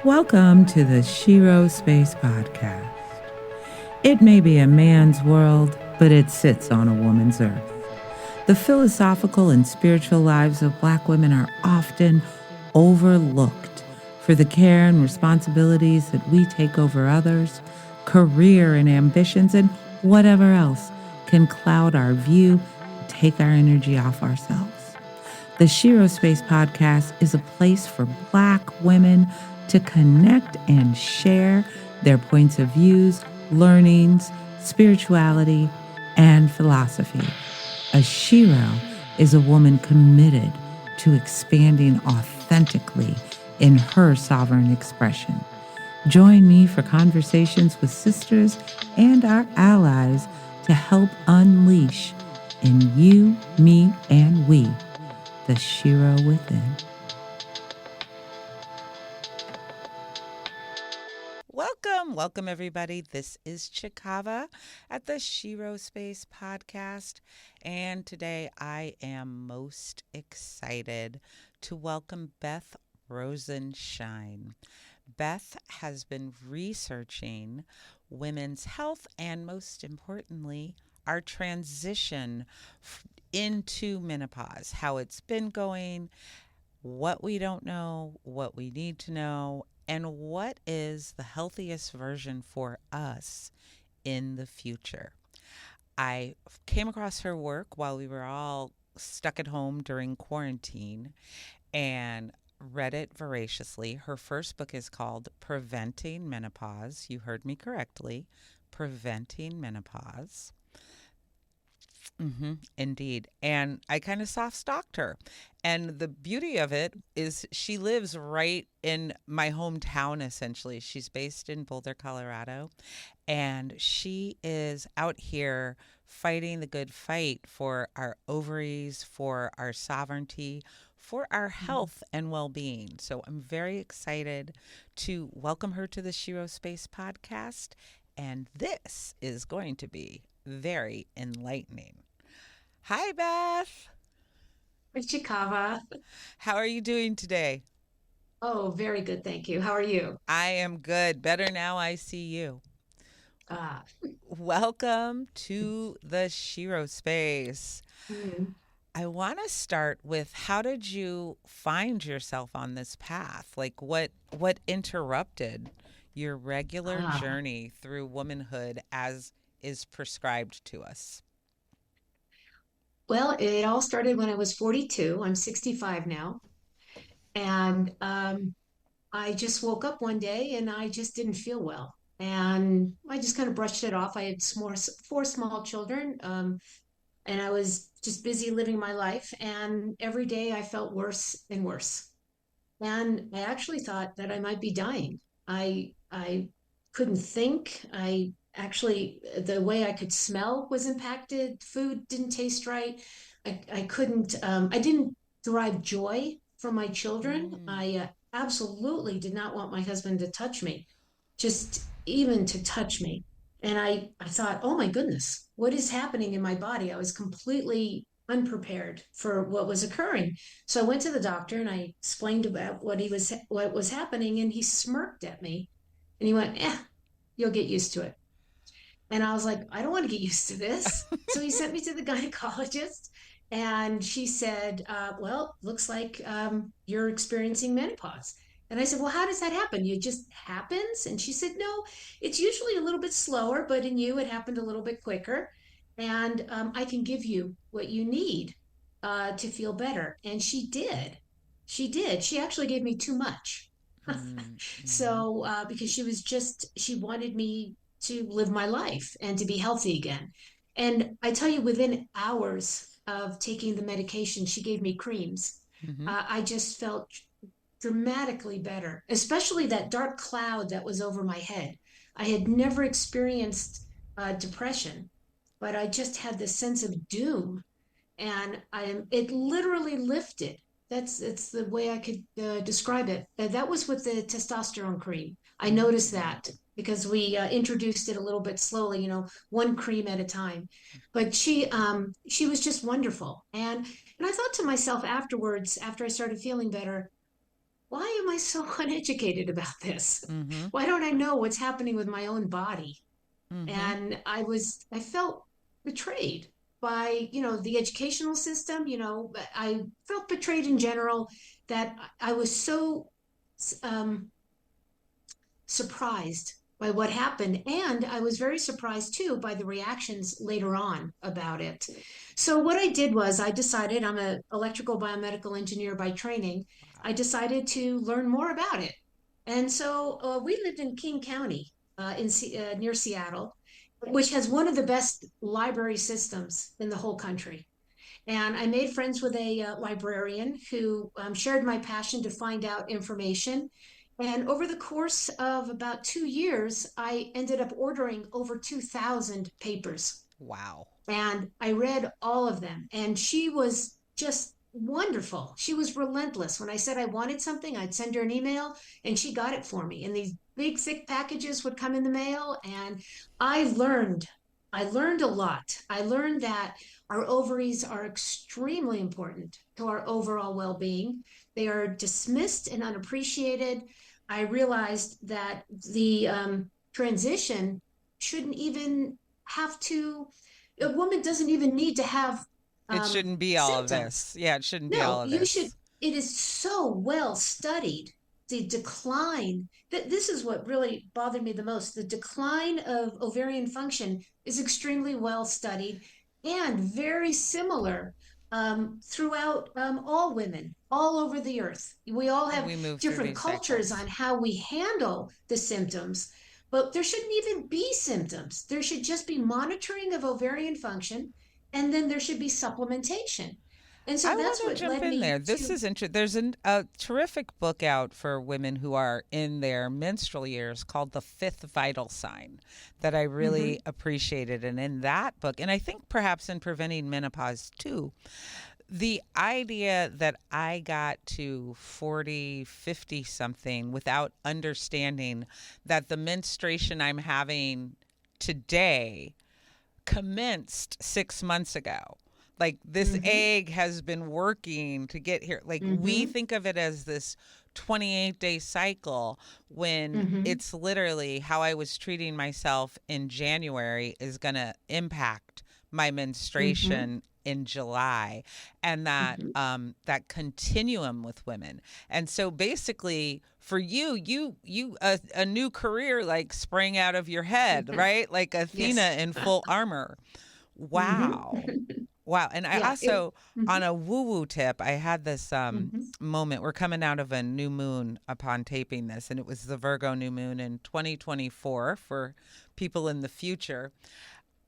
Welcome to the Shiro Space Podcast. It may be a man's world, but it sits on a woman's earth. The philosophical and spiritual lives of Black women are often overlooked for the care and responsibilities that we take over others, career and ambitions, and whatever else can cloud our view and take our energy off ourselves. The Shiro Space Podcast is a place for Black women to connect and share their points of views, learnings, spirituality, and philosophy. A Shiro is a woman committed to expanding authentically in her sovereign expression. Join me for conversations with sisters and our allies to help unleash in you, me, and we the Shiro within. Welcome everybody. This is Chikava at the Shiro Space Podcast, and today I am most excited to welcome Beth Rosenshein. Beth has been researching women's health and, most importantly, our transition into menopause, how it's been going, what we don't know, what we need to know, and what is the healthiest version for us in the future. I came across her work while we were all stuck at home during quarantine and read it voraciously. Her first book is called Preventing Menopause. You heard me correctly. Preventing Menopause. Indeed. And I kind of soft stalked her. And the beauty of it is she lives right in my hometown, essentially. She's based in Boulder, Colorado. And she is out here fighting the good fight for our ovaries, for our sovereignty, for our health and well being. So I'm very excited to welcome her to the Shiro Space Podcast. And this is going to be very enlightening. Hi, Beth. Chikava. How are you doing today? Oh, very good. Thank you. How are you? I am good. Better now I see you. Ah, Welcome to the Shiro Space. mm, I want to start with how did you find yourself on this path? Like what interrupted your regular ah. journey through womanhood as is prescribed to us? Well, it all started when I was 42. I'm 65 now. And I just woke up one day and I just didn't feel well. And I just kind of brushed it off. I had four small children, and I was just busy living my life. And every day I felt worse and worse. And I actually thought that I might be dying. I couldn't think. I actually the way I could smell was impacted. Food didn't taste right. I couldn't I didn't derive joy from my children. Mm, I absolutely did not want my husband to touch me, just even to touch me. And I thought, oh my goodness, what is happening in my body? I was completely unprepared for what was occurring. So I went to the doctor and I explained about what was happening, and he smirked at me and he went, you'll get used to it. And I was like, I don't want to get used to this. So he sent me to the gynecologist, and she said, well, looks like you're experiencing menopause. And I said, well, how does that happen? It just happens? And she said, no, it's usually a little bit slower, but in you, it happened a little bit quicker. And I can give you what you need to feel better. And she did. She did. She actually gave me too much. mm, mm, So, because she wanted me to live my life and to be healthy again. And I tell you, within hours of taking the medication, she gave me creams. mm-hmm. I just felt dramatically better, especially that dark cloud that was over my head. I had never experienced depression, but I just had this sense of doom, and it literally lifted. It's the way I could describe it. That was with the testosterone cream. I noticed Mm. that because we introduced it a little bit slowly, one cream at a time. But she was just wonderful, and I thought to myself afterwards, after I started feeling better, why am I so uneducated about this? Mm-hmm. Why don't I know what's happening with my own body? Mm-hmm. And I felt betrayed by, the educational system. I felt betrayed in general, that I was so um, surprised by what happened. And I was very surprised too by the reactions later on about it. So what I did was I decided, I'm an electrical biomedical engineer by training. I decided to learn more about it. And so we lived in King County, near Seattle, which has one of the best library systems in the whole country. And I made friends with a librarian who shared my passion to find out information. And over the course of about 2 years, I ended up ordering over 2,000 papers. Wow. And I read all of them. And she was just wonderful. She was relentless. When I said I wanted something, I'd send her an email and she got it for me. And these big, thick packages would come in the mail. And I learned, I learned a lot. I learned that our ovaries are extremely important to our overall well being. They are dismissed and unappreciated. I realized that the transition shouldn't even have to, a woman doesn't even need to have It shouldn't be all of symptoms. this. Yeah, it shouldn't be all No, of you should. this. It is so well studied. The decline, that this is what really bothered me the most. The decline of ovarian function is extremely well studied and very similar throughout all women, all over the earth. We all have We move through different these cultures cycles. on how we handle the symptoms, but there shouldn't even be symptoms. There should just be monitoring of ovarian function, and then there should be supplementation. And so I that's want to what jump led in me there. This to. is interesting. There's a terrific book out for women who are in their menstrual years called The Fifth Vital Sign that I really Mhm. appreciated. And in that book, and I think perhaps in Preventing Menopause too, the idea that I got to 40, 50 something without understanding that the menstruation I'm having today commenced 6 months ago. Like this Mhm. egg has been working to get here. Like we Mhm. think of it as this 28-day cycle when Mhm. it's literally how I was treating myself in January is going to impact my Mhm. menstruation in July, and that Mhm. that continuum with women. And so basically for you a new career like sprang out of your head, right? Like Yes. Athena in full armor. Mhm. Wow. Wow. And I Yeah. It. also, on Mhm. a woo woo tip, I had this Mhm. moment. We're coming out of a new moon upon taping this, and it was the Virgo new moon in 2024 for people in the future.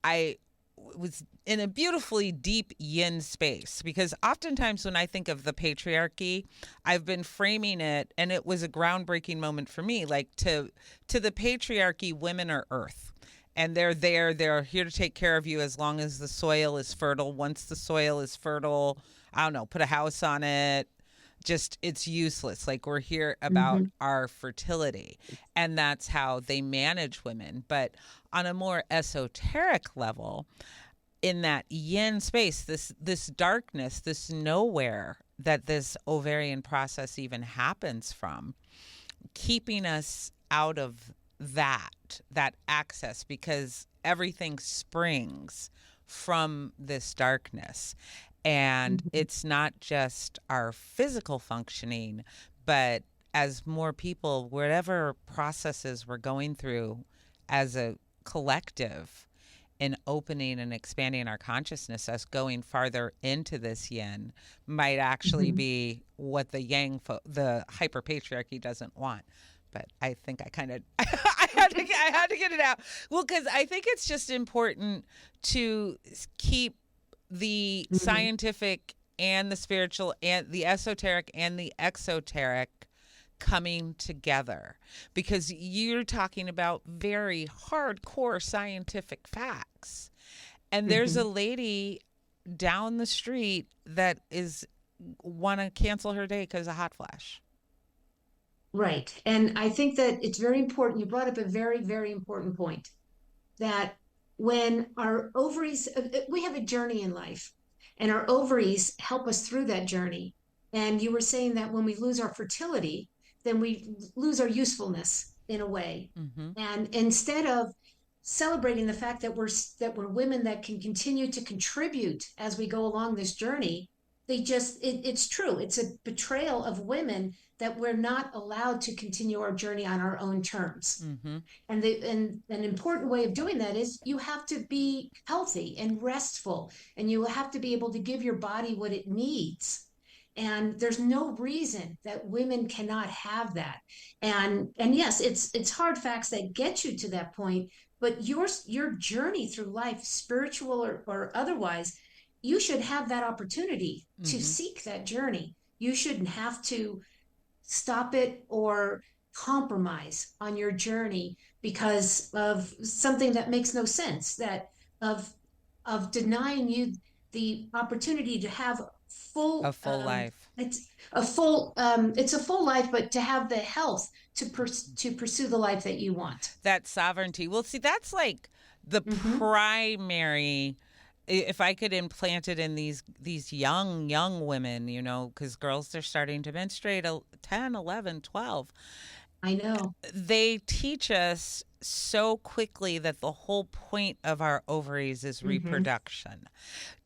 I was in a beautifully deep yin space because oftentimes when I think of the patriarchy, I've been framing it, and it was a groundbreaking moment for me. Like to the patriarchy, women are earth. And they're there. They're here to take care of you as long as the soil is fertile. Once the soil is fertile, I don't know, put a house on it, just it's useless. Like we're here about Mhm. our fertility, and that's how they manage women. But on a more esoteric level, in that yin space, this darkness, this nowhere that this ovarian process even happens from, keeping us out of that access because everything springs from this darkness. And Mhm. it's not just our physical functioning, but as more people, whatever processes we're going through as a collective in opening and expanding our consciousness, us going farther into this yin might actually Mhm. be what the the hyper patriarchy doesn't want. But I think I kind of I had to get it out. Well, because I think it's just important to keep the Mhm. scientific and the spiritual and the esoteric and the exoteric coming together because you're talking about very hardcore scientific facts. And there's a Mhm. lady down the street that is want to cancel her day because of hot flash. Right. And I think that it's very important. You brought up a very, very important point, that when our ovaries, we have a journey in life, and our ovaries help us through that journey. And you were saying that when we lose our fertility, then we lose our usefulness in a way. Mm-hmm. And instead of celebrating the fact that we're women that can continue to contribute as we go along this journey, it's true. It's a betrayal of women that we're not allowed to continue our journey on our own terms. Mm-hmm. And an important way of doing that is you have to be healthy and restful, and you have to be able to give your body what it needs. And there's no reason that women cannot have that. And yes, it's hard facts that get you to that point, but your journey through life, spiritual or otherwise, you should have that opportunity to Mm-hmm. seek that journey. You shouldn't have to stop it or compromise on your journey because of something that makes no sense, that of denying you the opportunity to have A full full life. it's a full life, but to have the health to pursue the life that you want. That sovereignty. Well, see, that's like the Mm-hmm. primary. If I could implant it in these young women, because girls, they're starting to menstruate 10, 11, 12. I know. They teach us so quickly that the whole point of our ovaries is Mm-hmm. reproduction.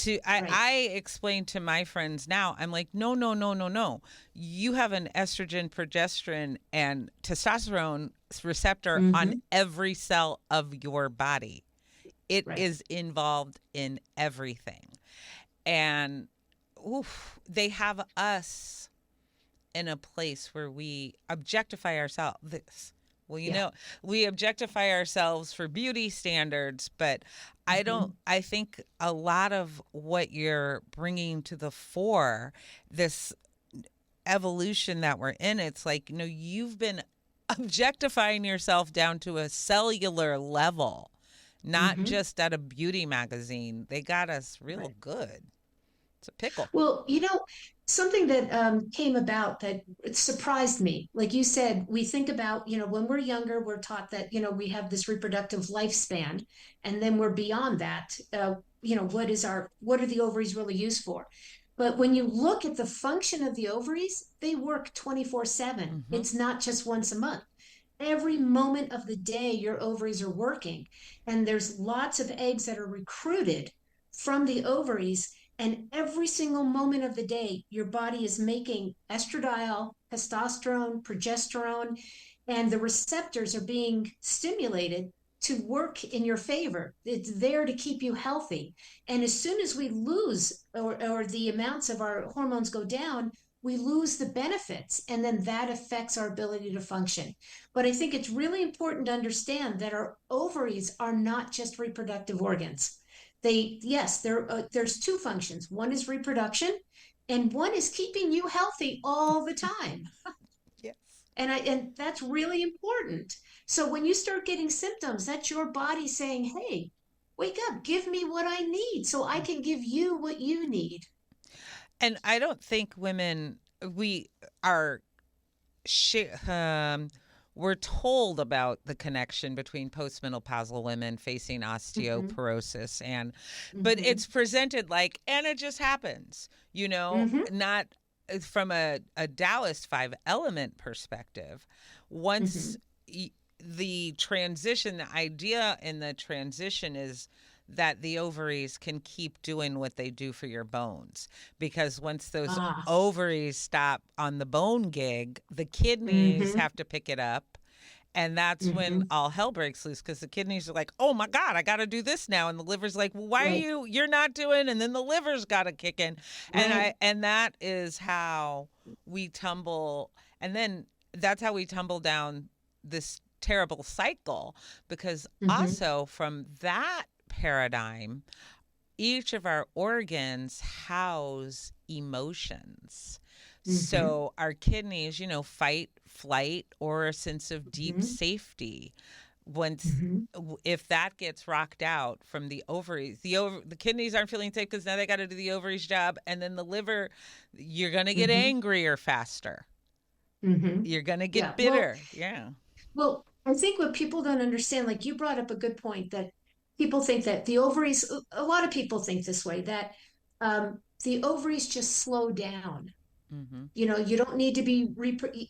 Right. I explain to my friends now, I'm like, no, no, no, no, no. You have an estrogen, progesterone, and testosterone receptor on Mm-hmm. every cell of your body. It Right. is involved in everything. And they have us in a place where we objectify ourselves. Well, Yeah. we objectify ourselves for beauty standards, but Mm-hmm. I think a lot of what you're bringing to the fore, this evolution that we're in, it's like, you've been objectifying yourself down to a cellular level, not Mm-hmm. just at a beauty magazine. They got us real Right. good. It's a pickle. Well, something that came about that it surprised me. Like you said, we think about, when we're younger, we're taught that, we have this reproductive lifespan, and then we're beyond that. What are the ovaries really used for? But when you look at the function of the ovaries, they work 24/7. Mm-hmm. It's not just once a month. Every moment of the day, your ovaries are working, and there's lots of eggs that are recruited from the ovaries, and every single moment of the day, your body is making estradiol, testosterone, progesterone, and the receptors are being stimulated to work in your favor. It's there to keep you healthy. And as soon as we lose, or the amounts of our hormones go down, we lose the benefits, and then that affects our ability to function. But I think it's really important to understand that our ovaries are not just reproductive organs. Yes, there's two functions. One is reproduction, and one is keeping you healthy all the time. Yes. And that's really important. So when you start getting symptoms, that's your body saying, "Hey, wake up, give me what I need so I can give you what you need." And I don't think women, we are we're told about the connection between postmenopausal women facing Mm-hmm. osteoporosis, but Mm-hmm. it's presented like, and it just happens, Mm-hmm. not from a Taoist five element perspective. Once Mm-hmm. the transition, the idea in the transition is that the ovaries can keep doing what they do for your bones, because once those Ah. ovaries stop on the bone gig, the kidneys Mm-hmm. have to pick it up. And that's when Mm-hmm. all hell breaks loose, because the kidneys are like, oh my God, I got to do this now. And the liver's like, well, why are Right. you're not doing? And then the liver's got to kick in. Right. And that is how we tumble. And then that's how we tumble down this terrible cycle, because Mm-hmm. also from that paradigm, each of our organs house emotions. Mm-hmm. So our kidneys, fight, flight, or a sense of deep Mm-hmm. safety. Once, Mm-hmm. if that gets rocked out from the ovaries, the kidneys aren't feeling safe because now they got to do the ovaries job, and then the liver, you're gonna get Mm-hmm. angrier faster. Mm-hmm. You're gonna Yeah. get Well, bitter. Yeah. well, I think what people don't understand, like you brought up a good point, that people think that the ovaries, a lot of people think this way, that the ovaries just slow down. Mm-hmm. You don't need to be,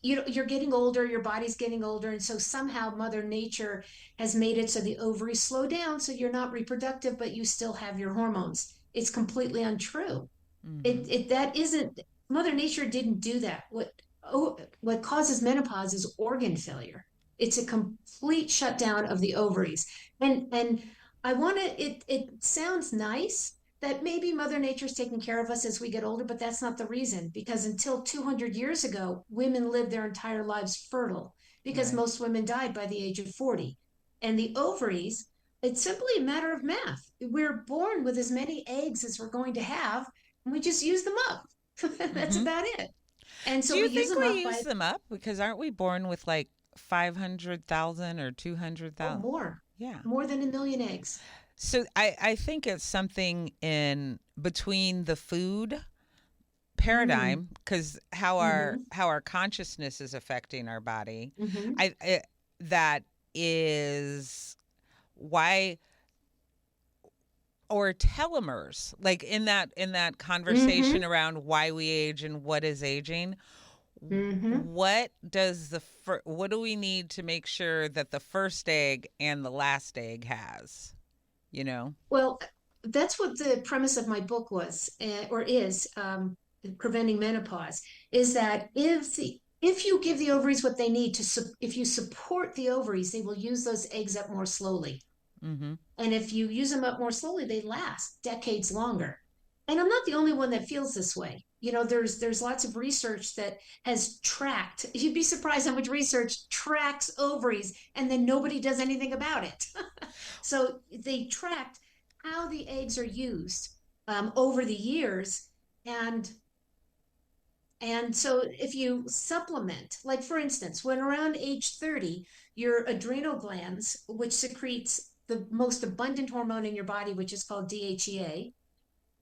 you're getting older, your body's getting older. And so somehow Mother Nature has made it so the ovaries slow down. So you're not reproductive, but you still have your hormones. It's completely untrue. Mm-hmm. That isn't, Mother Nature didn't do that. What causes menopause is organ failure. It's a complete shutdown of the ovaries. And I want to, it sounds nice that maybe Mother Nature's taking care of us as we get older, but that's not the reason. Because until 200 years ago, women lived their entire lives fertile because Right. most women died by the age of 40. And the ovaries, it's simply a matter of math. We're born with as many eggs as we're going to have, and we just use them up. That's Mm-hmm. about it. And Do so you we use think them we up use by, them up? Because aren't we born with like 500,000 or 200,000? more, Yeah. more than a million eggs. So I think it's something in between the food Mm, paradigm, because mm-hmm, how our consciousness is affecting our body. mm-hmm, That is why, or telomeres, like in that mm-hmm, conversation around why we age and what is aging. mm-hmm. What do we need to make sure that the first egg and the last egg has, you know? Well, that's what the premise of my book was, or is, preventing menopause, is that if you give the ovaries what they need if you support the ovaries, they will use those eggs up more slowly. Mm-hmm. And if you use them up more slowly, they last decades longer. And I'm not the only one that feels this way. There's lots of research that has tracked. You'd be surprised how much research tracks ovaries, and then nobody does anything about it. So they tracked how the eggs are used over the years, and so if you supplement, like for instance, when around age 30, your adrenal glands, which secretes the most abundant hormone in your body, which is called DHEA,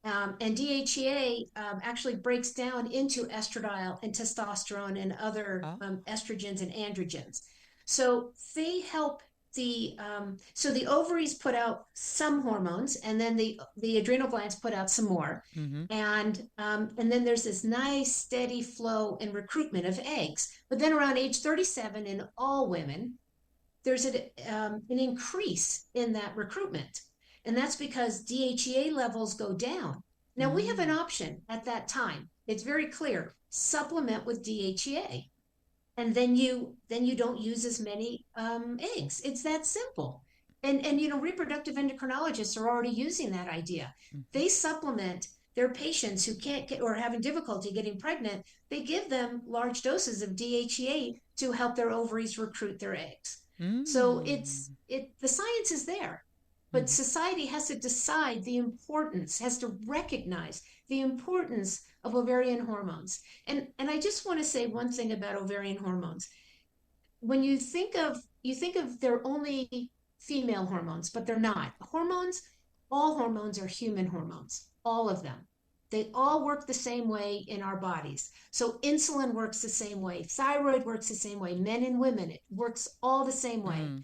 and DHEA actually breaks down into estradiol and testosterone and other Oh. estrogens and androgens. So they help so the ovaries put out some hormones, and then the adrenal glands put out some more, Mm-hmm. and then there's this nice steady flow and recruitment of eggs. But then around age 37 in all women, there's an increase in that recruitment. And that's because DHEA levels go down. Now we have an Mm. option at that time. It's very clear. Supplement with DHEA. And then you don't use as many eggs. It's that simple. And reproductive endocrinologists are already using that idea. Mm-hmm. They supplement their patients who can't get or having difficulty getting pregnant. They give them large doses of DHEA to help their ovaries recruit their eggs. So Mm. the science is there, but Mm-hmm. society has to decide the importance, has to recognize the importance of ovarian hormones. And I just want to say one thing about ovarian hormones. When you think of they're only female hormones, but they're not. All hormones are human hormones, all of them. They all work the same way in our bodies. So insulin works the same way, thyroid works the same way, men and women, it works all the same way. Mm.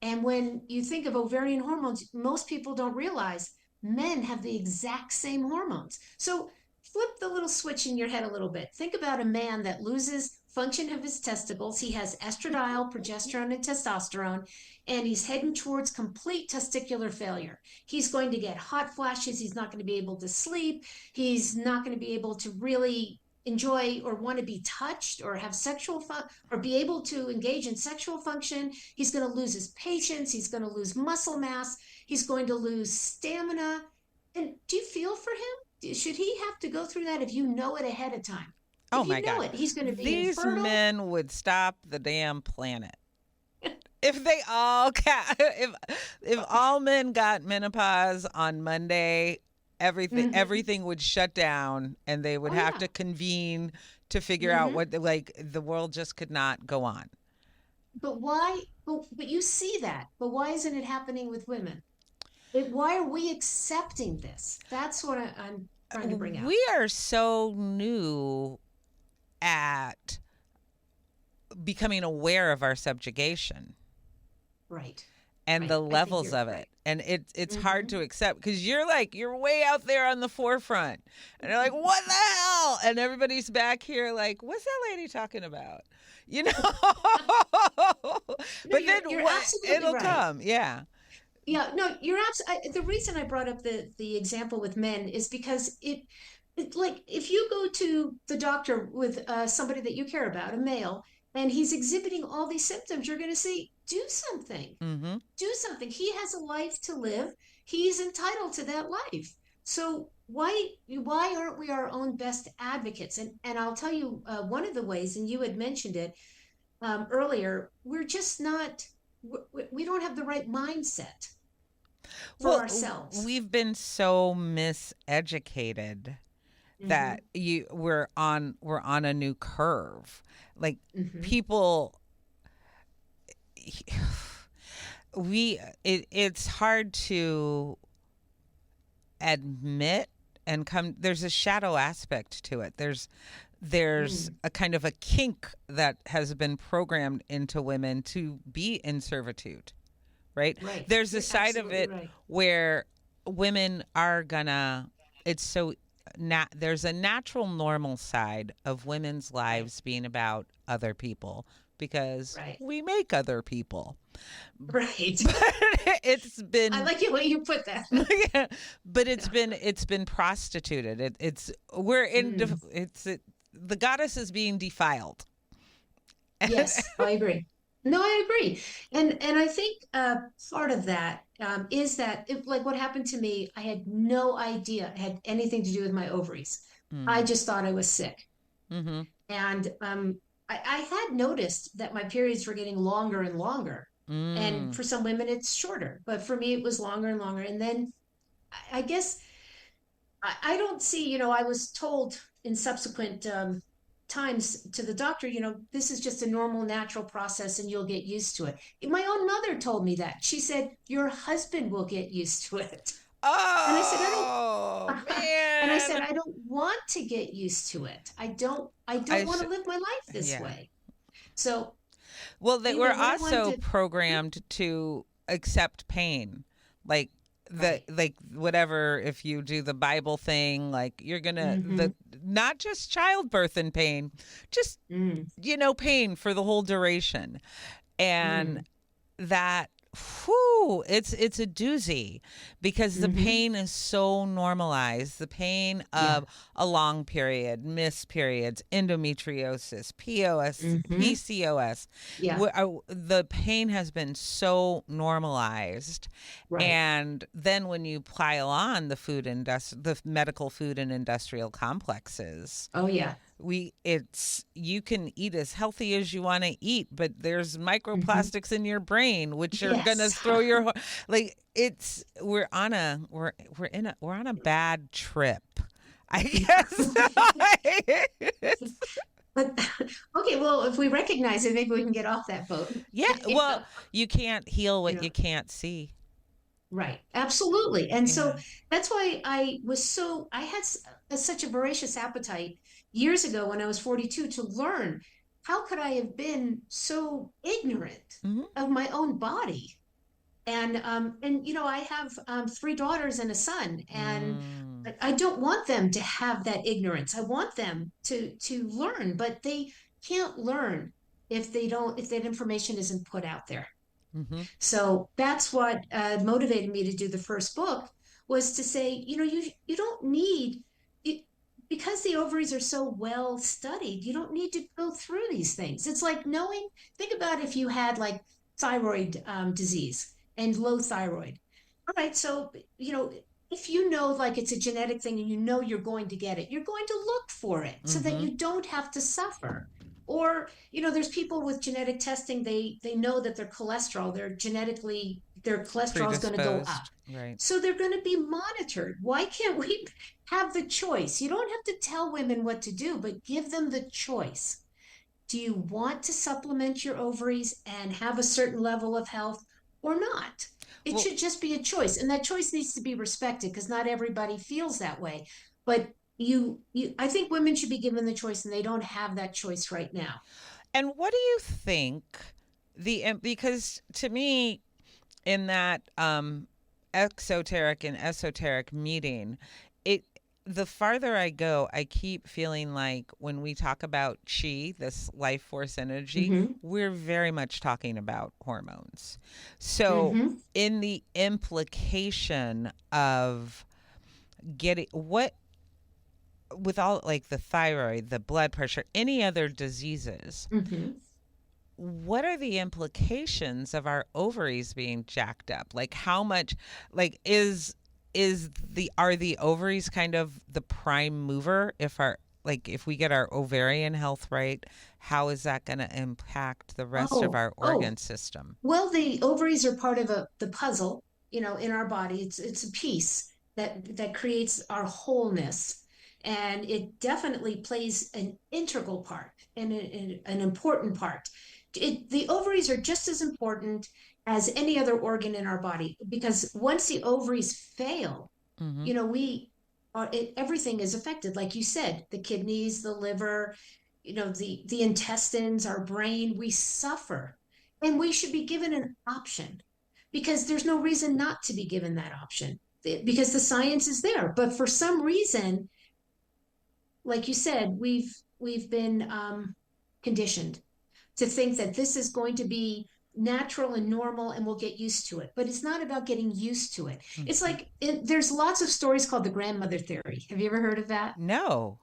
And when you think of ovarian hormones, most people don't realize men have the exact same hormones. So flip the little switch in your head a little bit. Think about a man that loses function of his testicles. He has estradiol, progesterone, and testosterone, and he's heading towards complete testicular failure. He's going to get hot flashes. He's not going to be able to sleep. He's not going to be able to really enjoy or want to be touched or have sexual fun or be able to engage in sexual function. He's going to lose his patience. He's going to lose muscle mass. He's going to lose stamina. And do you feel for him? Should he have to go through that if you know it ahead of time? Oh If my you know God. it, he's going to be These infertile. men would stop the damn planet. If they all if all men got menopause on Monday, Mm-hmm. everything would shut down and they would Oh, have yeah. to convene to figure out Mm-hmm. what, like, the world just could not go on. But why? But you see that. But why isn't it happening with women? Why are we accepting this? That's what I'm trying to bring out. We are so new at becoming aware of our subjugation Right. and the Right. I think levels you're of it. right. And it's hard Mm-hmm. to accept because you're way out there on the forefront. And they're like, what the hell? And everybody's back here like, what's that lady talking about? You know? No, But then you're what? absolutely It'll right. come. Yeah. Yeah, no, you're absolutely. The reason I brought up the example with men is because it like if you go to the doctor with somebody that you care about, a male, and he's exhibiting all these symptoms, you're going to say, do something, Mm-hmm. do something. He has a life to live. He's entitled to that life. So why aren't we our own best advocates? And I'll tell you one of the ways, and you had mentioned it earlier, we're just not. We don't have the right mindset for Well, ourselves. we've been so miseducated Mm-hmm. that we're on a new curve. Like Mm-hmm. people it's hard to admit and come there's a shadow aspect to it. There's Mm. a kind of a kink that has been programmed into women to be in servitude, right? Right. There's a You're side of absolutely it right. where women are gonna it's so there's a natural normal side of women's Right. lives being about other people because Right. we make other people. Right. But it's I been like the way you put that. yeah, but Yeah. it's been prostituted. It's we're in Mm. the goddess is being defiled. And Yes, I agree. No, I agree. And I think part of that is that like what happened to me, I had no idea it had anything to do with my ovaries. I mm, just thought I was sick. mm-hmm, And I had noticed that my periods were getting longer and longer. And mm, for some women, it's shorter. But for me, it was longer and longer. And then I guess I don't see, I was told in subsequent times to the doctor, this is just a normal, natural process and you'll get used to it. My own mother told me that. She said, your husband will get used to it. And I said, I don't. oh And I said, man, I don't want to get used to it. I don't I want sh- to live my life this yeah. way. So Well, they were anyway, what I wanted also to, programmed to accept pain. Like right. whatever, if you do the Bible thing, like you're gonna Mm-hmm. the not just childbirth and pain, just Mm, pain for the whole duration. And mm, that whew, it's a doozy because the mm-hmm. pain is so normalized. The pain Yeah. of a long period, missed periods, endometriosis, POS, Mm-hmm. PCOS. Yeah. The pain has been so normalized. Right. And then when you pile on the medical food and industrial complexes, Oh, yeah. you can eat as healthy as you want to eat, but there's Mm-hmm. microplastics in your brain which are gonna Yes. throw like it's we're on a bad trip, I guess. But okay, well, if we recognize it, maybe we can get off that boat. Yeah, You well, know, you can't heal you what know, you can't see. right. Absolutely. And so Yeah. that's why I had such a voracious appetite years ago when I was 42 to learn how could I have been so ignorant Hmm. of my own body? And I have three daughters and a son, and Mm. I don't want them to have that ignorance. I want them to learn, but they can't learn if that information isn't put out there. Hmm. So that's what motivated me to do the first book, was to say, you don't need it, because the ovaries are so well studied. You don't need to go through these things. It's like knowing. Think about if you had like thyroid disease and low thyroid. All right, so if you know like it's a genetic thing and you know you're going to get it, you're going to look for it so that Hmm. you don't have to suffer. Or there's people with genetic testing, they know that their cholesterol is going to go up, Predisposed, right? so they're going to be monitored. Why can't we have the choice? You don't have to tell women what to do, but give them the choice. Do you want to supplement your ovaries and have a certain level of health or not? It Well, should just be a choice, and that choice needs to be respected because not everybody feels that way. But I think women should be given the choice, and they don't have that choice right now. and what do you think because to me in that exoteric and esoteric meeting, it the farther I go, I keep feeling like when we talk about chi, this life force energy, Mm-hmm. we're very much talking about hormones. So, Mm-hmm. in the implication of getting what, with all like the thyroid, the blood pressure, any other diseases, Mm-hmm. what are the implications of our ovaries being jacked up? Like how much, like is the are the ovaries kind of the prime mover if our, like if we get our ovarian health right, how is that going to impact the rest of Oh, our oh, organ system? well, the ovaries are part of the puzzle, in our body. It's a piece that creates our wholeness, and it definitely plays an integral part and an important part. The ovaries are just as important as any other organ in our body, because once the ovaries fail, Mm-hmm. we are everything is affected. Like you said, the kidneys, the liver, the intestines, our brain, we suffer, and we should be given an option, because there's no reason not to be given that option, because the science is there. But for some reason, like you said, we've been conditioned to think that this is going to be natural and normal and we'll get used to it. But it's not about getting used to it. It's Mm-hmm. like there's lots of stories called the grandmother theory. Have you ever heard of that? No.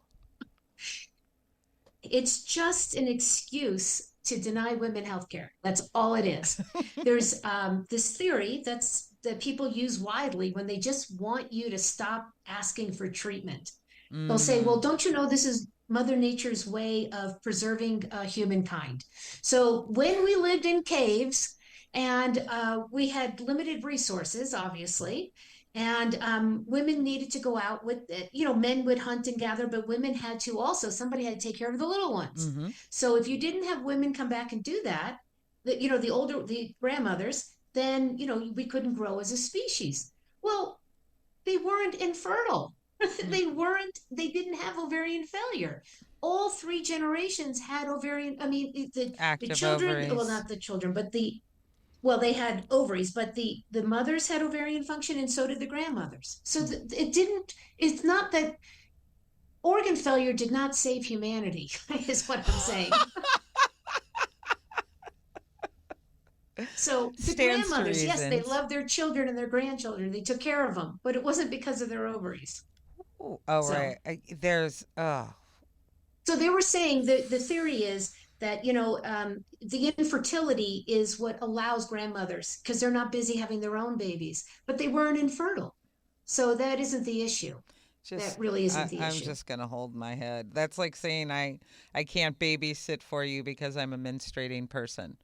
It's just an excuse to deny women health care. That's all it is. There's this theory that people use widely when they just want you to stop asking for treatment. They'll say, well, Mm. don't you know this is Mother Nature's way of preserving humankind? So when we lived in caves and we had limited resources, obviously, and women needed to go out with it, men would hunt and gather, but women had to also, somebody had to take care of the little ones. Mm-hmm. So if you didn't have women come back and do that, the grandmothers, then, we couldn't grow as a species. Well, they weren't infertile. Mm. They didn't have ovarian failure. All three generations had ovarian, I mean, the Active children, well, ovaries. not the children, but they had ovaries, but the mothers had ovarian function, and so did the grandmothers. So it's not that organ failure did not save humanity, is what I'm saying. So the Stands to grandmothers, yes, they reasons. loved their children and their grandchildren. They took care of them, but it wasn't because of their ovaries. Ooh, oh So right. There's So they were saying that the theory is that, the infertility is what allows grandmothers, because they're not busy having their own babies, but they weren't infertile. So that isn't the issue. just That really isn't the I'm issue. just gonna hold my head. That's like saying I can't babysit for you because I'm a menstruating person.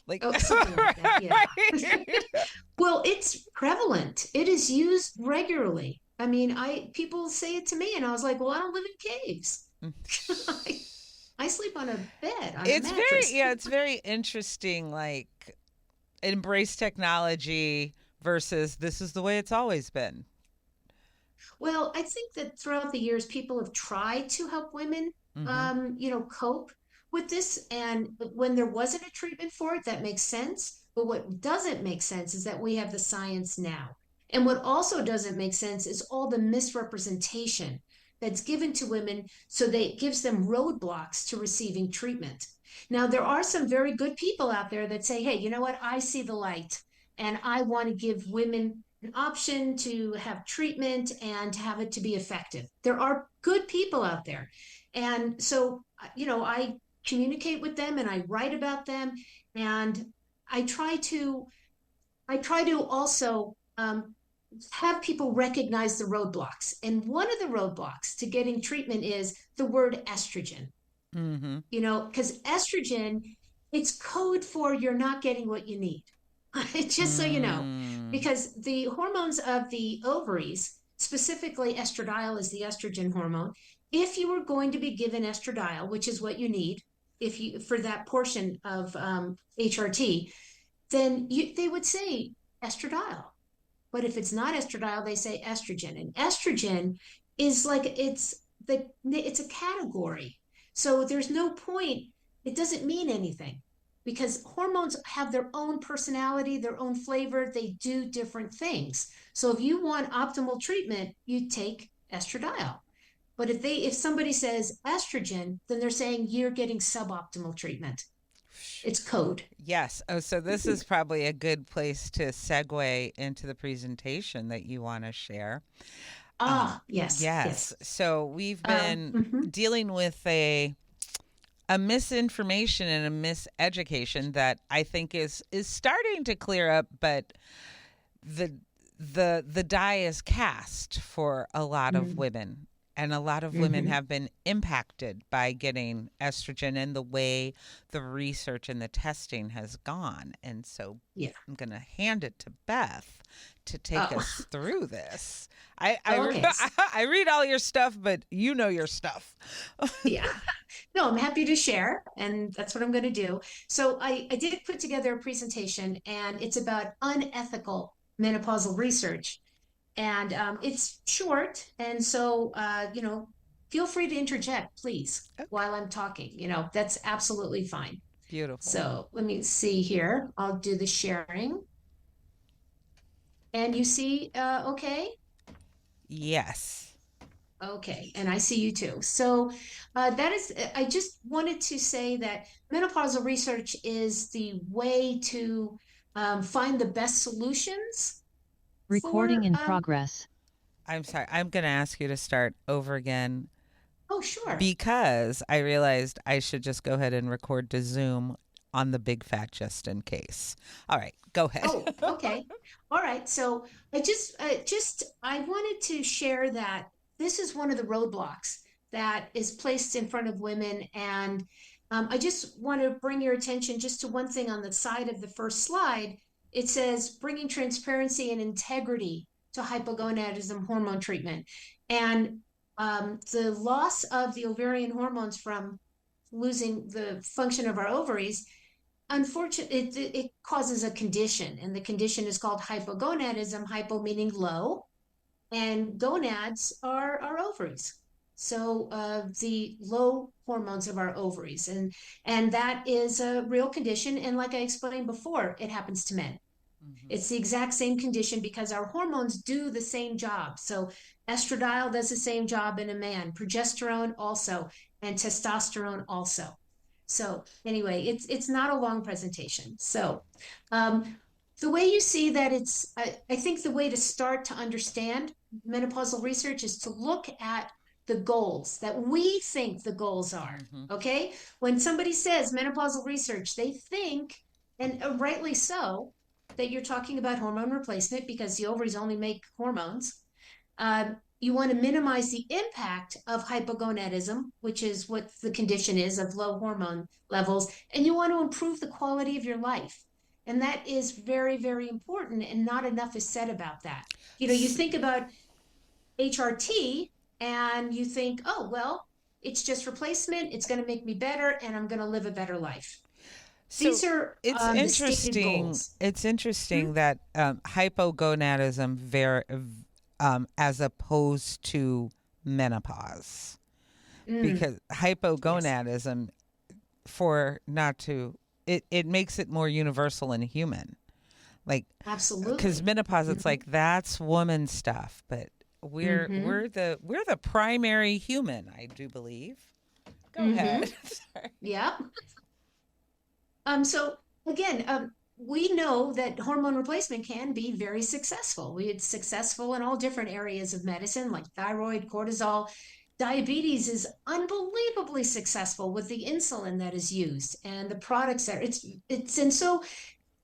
Like Oh, something like that. Yeah. Well, it's prevalent. It is used regularly. I mean, I people say it to me, and I was like, well, I don't live in caves. I, I sleep on a bed, on a it's very, mattress. yeah, it's very interesting. Like embrace technology versus this is the way it's always been. Well, I think that throughout the years, people have tried to help women, Mm-hmm. cope with this. And when there wasn't a treatment for it, that makes sense. But what doesn't make sense is that we have the science now. And what also doesn't make sense is all the misrepresentation that's given to women, so that it gives them roadblocks to receiving treatment. Now, there are some very good people out there that say, hey, you know what? I see the light, and I want to give women an option to have treatment and to have it to be effective. There are good people out there. And so, I communicate with them and I write about them, and I try to also have people recognize the roadblocks. And one of the roadblocks to getting treatment is the word estrogen. Mm-hmm. Because estrogen, it's code for you're not getting what you need. Just so you know, Mm. because the hormones of the ovaries, specifically estradiol is the estrogen hormone. If you were going to be given estradiol, which is what you need, if you for that portion of HRT, then they would say estradiol. But if it's not estradiol, they say estrogen. And estrogen is like it's a category. So there's no point. It doesn't mean anything, because hormones have their own personality, their own flavor. They do different things. So if you want optimal treatment, you take estradiol. But if somebody says estrogen, then they're saying you're getting suboptimal treatment. It's code. Yes. Oh, so this is probably a good place to segue into the presentation that you want to share. Yes, Yes. yes. So we've been Mhm. dealing with a misinformation and a miseducation that I think is starting to clear up, but the the die is cast for a lot of Mm. women, and a lot of women Mhm. have been impacted by getting estrogen and the way the research and the testing has gone. And so Yeah. I'm going to hand it to Beth to take Oh, us through this. I okay. I read all your stuff, but you know your stuff. Yeah. No, I'm happy to share, and that's what I'm going to do. So I did put together a presentation, and it's about unethical menopausal research. And it's short, and so feel free to interject, please, Okay. while I'm talking. That's absolutely fine. Beautiful. So let me see here. I'll do the sharing, and you see, okay. Yes. Okay, and I see you too. So I just wanted to say that menopausal research is the way to find the best solutions Recording for, in progress. I'm sorry. I'm going to ask you to start over again oh, sure. because I realized I should just go ahead and record to Zoom on the big fat just in case. All right, go ahead. Oh, okay. All right. So I wanted to share that this is one of the roadblocks that is placed in front of women. And I just want to bring your attention just to one thing on the side of the first slide. It says bringing transparency and integrity to hypogonadism hormone treatment. And the loss of the ovarian hormones from losing the function of our ovaries, unfortunately, it causes a condition, and the condition is called hypogonadism. Hypo meaning low, and gonads are our ovaries. So the low hormones of our ovaries, and that is a real condition. And like I explained before, it happens to men. Mhm. It's the exact same condition because our hormones do the same job. So estradiol does the same job in a man, progesterone also, and testosterone also. So anyway, it's not a long presentation. So the way you see that I think the way to start to understand menopausal research is to look at the goals that we think the goals are. Mhm. Okay. When somebody says menopausal research, they think, and rightly so, that you're talking about hormone replacement because the ovaries only make hormones. You want to minimize the impact of hypogonadism, which is what the condition is of low hormone levels, and you want to improve the quality of your life. And that is very, very important, and not enough is said about that. You S- think about HRT and you think, oh, well, it's just replacement, it's going to make me better, and I'm going to live a better life. So These are it's the stated interesting. goals. It's Hmm? interesting that hypogonadism, as opposed to menopause, Mm, because yes, hypogonadism, for not to, it makes it more universal and human. Like, because absolutely. menopause, it's Hmm. like that's woman stuff, but Hmm. we're the primary human. I do believe. Go Hmm. ahead. Sorry. Yeah. So again, we know that hormone replacement can be very successful. It's successful in all different areas of medicine, like thyroid, cortisol. Diabetes is unbelievably successful with the insulin that is used and the products that it's and so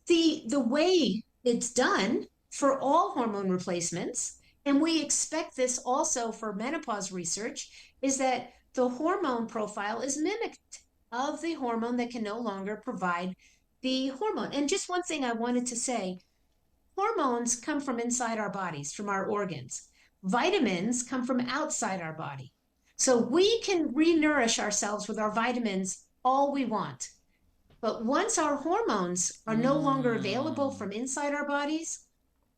the way it's done for all hormone replacements, and we expect this also for menopause research, is that the hormone profile is mimicked of the hormone that can no longer provide the hormone. And just one thing I wanted to say, hormones come from inside our bodies, from our organs. Vitamins come from outside our body. So we can re-nourish ourselves with our vitamins all we want. But once our hormones are no longer available Mm. from inside our bodies,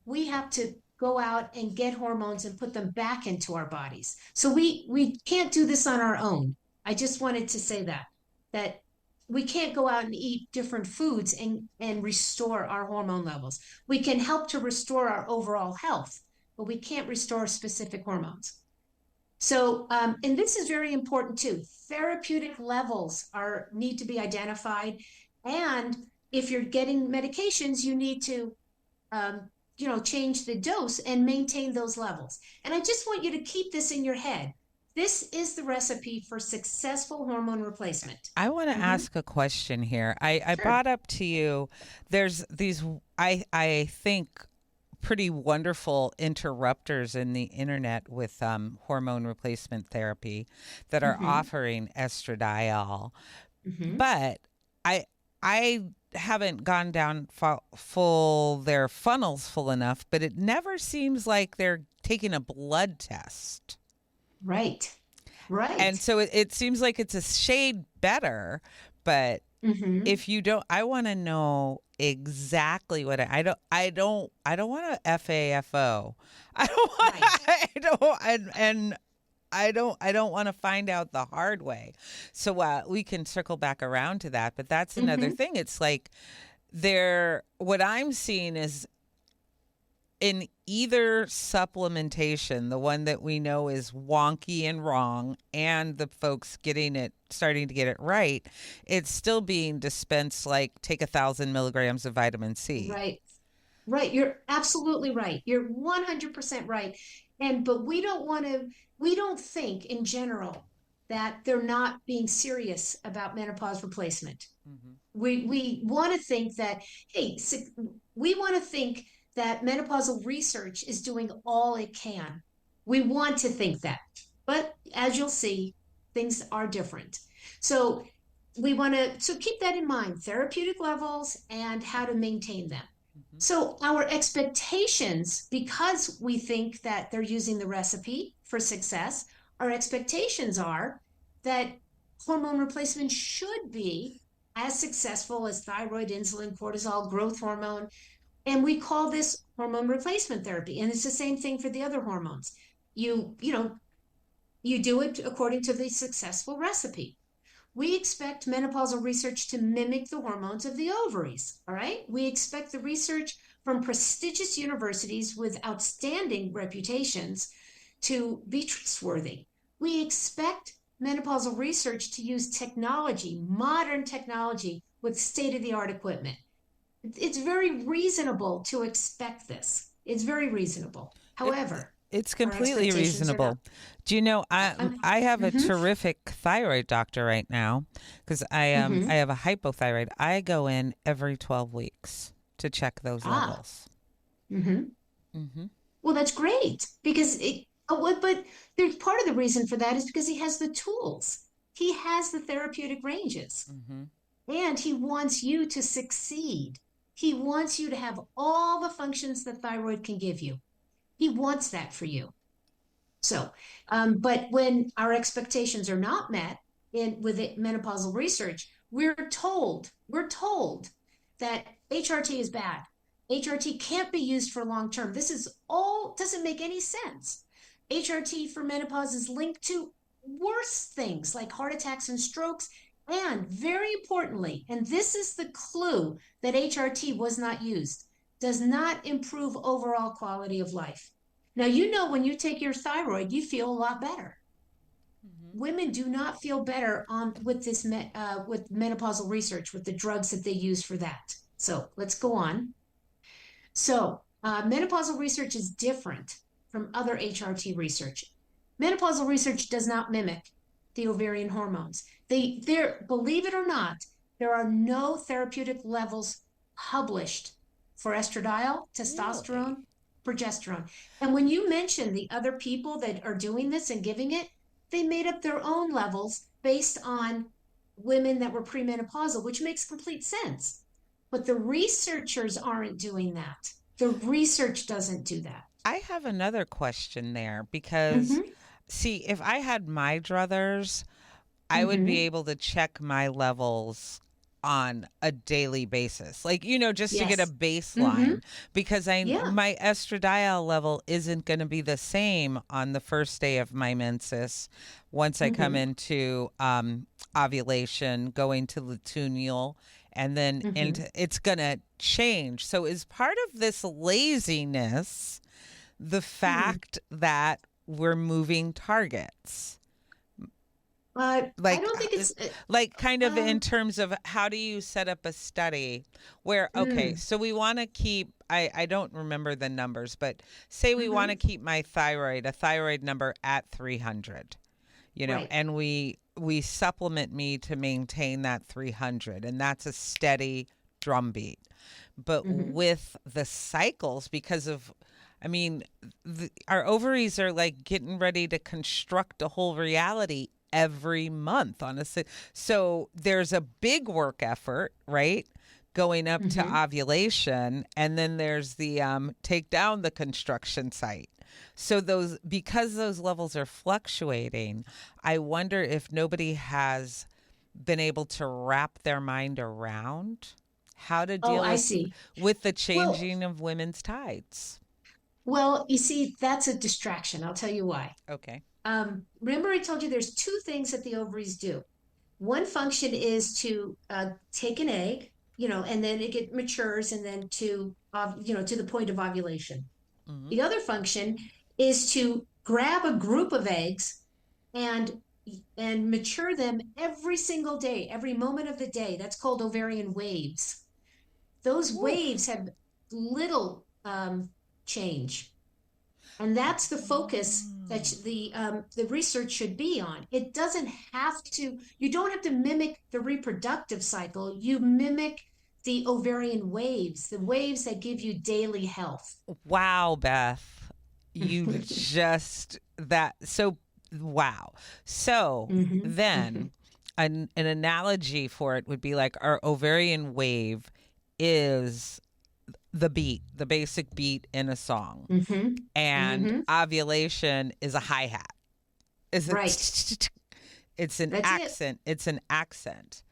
we have to go out and get hormones and put them back into our bodies. So we can't do this on our own. I just wanted to say that we can't go out and eat different foods and restore our hormone levels. We can help to restore our overall health, but we can't restore specific hormones. So, and this is very important too. Therapeutic levels need to be identified, and if you're getting medications, you need to, um, change the dose and maintain those levels. And I just want you to keep this in your head. This is the recipe for successful hormone replacement. I want to Mm-hmm. ask a question here. I Sure. brought up to you, there's these, I think, pretty wonderful interrupters in the internet with hormone replacement therapy that are Mm-hmm. offering estradiol. Mm-hmm. But I haven't gone down full their funnels full enough, but it never seems like they're taking a blood test. Right. And Right. so it seems like it's a shade better, but Mm-hmm. if you don't, I want to know exactly what I don't want a FAFO. I don't want Right. I don't and I don't want to find out the hard way. So we can circle back around to that, but that's another Mm-hmm. thing. It's like what I'm seeing is in either supplementation, the one that we know is wonky and wrong, and the folks starting to get it right, it's still being dispensed like take 1,000 milligrams of vitamin C. Right. Right. You're absolutely right. You're 100% right. But we don't think in general that they're not being serious about menopause replacement. Hmm. We want to think that, hey, we want to think that menopausal research is doing all it can. We want to think that. But as you'll see, things are different. So so keep that in mind, therapeutic levels and how to maintain them. Hmm. So our expectations, because we think that they're using the recipe for success, our expectations are that hormone replacement should be as successful as thyroid, insulin, cortisol, growth hormone. And we call this hormone replacement therapy. And it's the same thing for the other hormones. You know, you do it according to the successful recipe. We expect menopausal research to mimic the hormones of the ovaries. All right. We expect the research from prestigious universities with outstanding reputations to be trustworthy. We expect menopausal research to use technology, modern technology with state of the art equipment. It's very reasonable to expect this. It's very reasonable. It, However, it's our completely expectations are not. reasonable. Do you know I have a Mm-hmm. terrific thyroid doctor right now because I Mm-hmm. have a hypothyroid. I go in every 12 weeks to check those Ah. levels. Mm-hmm. Hmm. Well, that's great because but there's part of the reason for that is because he has the tools. He has the therapeutic ranges Hmm. and he wants you to succeed. He wants you to have all the functions that thyroid can give you. He wants that for you. So, but when our expectations are not met with menopausal research, we're told that HRT is bad. HRT can't be used for long term. This is all doesn't make any sense. HRT for menopause is linked to worse things like heart attacks and strokes. And very importantly, and this is the clue that HRT was not used, does not improve overall quality of life. Now, when you take your thyroid, you feel a lot better. Hmm. Women do not feel better with menopausal research with the drugs that they use for that. So let's go on. So menopausal research is different from other HRT research. Menopausal research does not mimic the ovarian hormones. Believe it or not, there are no therapeutic levels published for estradiol, Really? testosterone, progesterone. And when you mention the other people that are doing this and giving it, they made up their own levels based on women that were premenopausal, which makes complete sense. But the researchers aren't doing that. The research doesn't do that. I have another question there because, Mm-hmm. see, if I had my druthers, I would be Mm-hmm. able to check my levels on a daily basis. Like, just to get a Yes. Mm-hmm. baseline because Yeah. my estradiol level isn't going to be the same on the first day of my menses once I come Mm-hmm. into ovulation, going to luteal, and then Mm-hmm. it's going to change. So is part of this laziness the Hmm. fact that we're moving targets. I Like don't think it's, like kind of in um, terms of how do you set up a study where, okay, mm, so we want to keep, I don't remember the numbers, but say we want to mhm, keep my thyroid, a thyroid number at 300, right. and we supplement me to maintain that 300, and that's a steady drumbeat. But Hmm. with the cycles, because of, I mean, our ovaries are like getting ready to construct a whole reality every month on a so there's a big work effort, right? Going up to Hmm. ovulation, and then there's the take down the construction site. So those, because those levels are fluctuating, I wonder if nobody has been able to wrap their mind around how to Oh, deal I with see. the Well, changing of women's tides. you see, that's a distraction. I'll tell you why. Okay. Remember, I told you there's two things that the ovaries do. One function is to take an egg, and then it matures, and then to the point of ovulation. Hmm. The other function is to grab a group of eggs and mature them every single day, every moment of the day. That's called ovarian waves. Those waves have little change, and that's the focus that the research should be on. It doesn't have to. You don't have to mimic the reproductive cycle. You mimic the ovarian waves, the waves that give you daily health. Wow, Beth. You just that so wow. So Hmm. Hmm. then an analogy for it would be like our ovarian wave is the beat, the basic beat in a song. Hmm. And Hmm. ovulation is a hi-hat. Is Right. it it's an That's it. accent. It's an accent.